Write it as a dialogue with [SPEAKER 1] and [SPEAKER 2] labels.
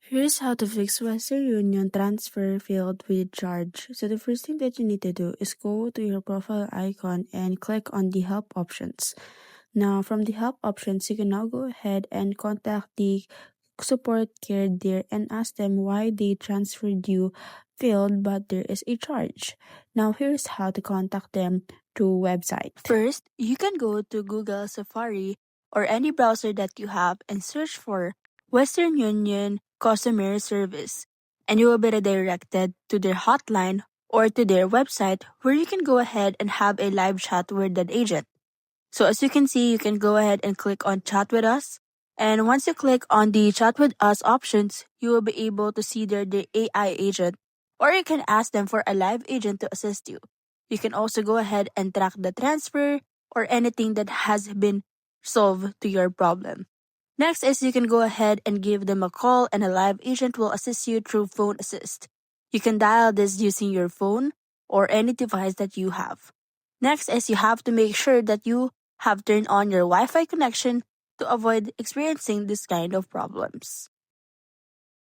[SPEAKER 1] Here's how to fix Western Union transfer failed with charge. So the first thing that you need to do is go to your profile icon and click on the help options. Now from the help options, you can now go ahead and contact the support care there and ask them why they transferred you failed but there is a charge. Now here's how to contact them through website.
[SPEAKER 2] First, you can go to Google Safari or any browser that you have and search for Western Union Customer Service, and you will be redirected to their hotline or to their website where you can go ahead and have a live chat with an agent. So as you can see, you can go ahead and click on Chat with Us. And once you click on the Chat with Us options, you will be able to see there the AI agent, or you can ask them for a live agent to assist you. You can also go ahead and track the transfer or anything that has been solved to your problem. Next is you can go ahead and give them a call and a live agent will assist you through phone assist. You can dial this using your phone or any device that you have. Next is you have to make sure that you have turned on your Wi-Fi connection to avoid experiencing this kind of problems.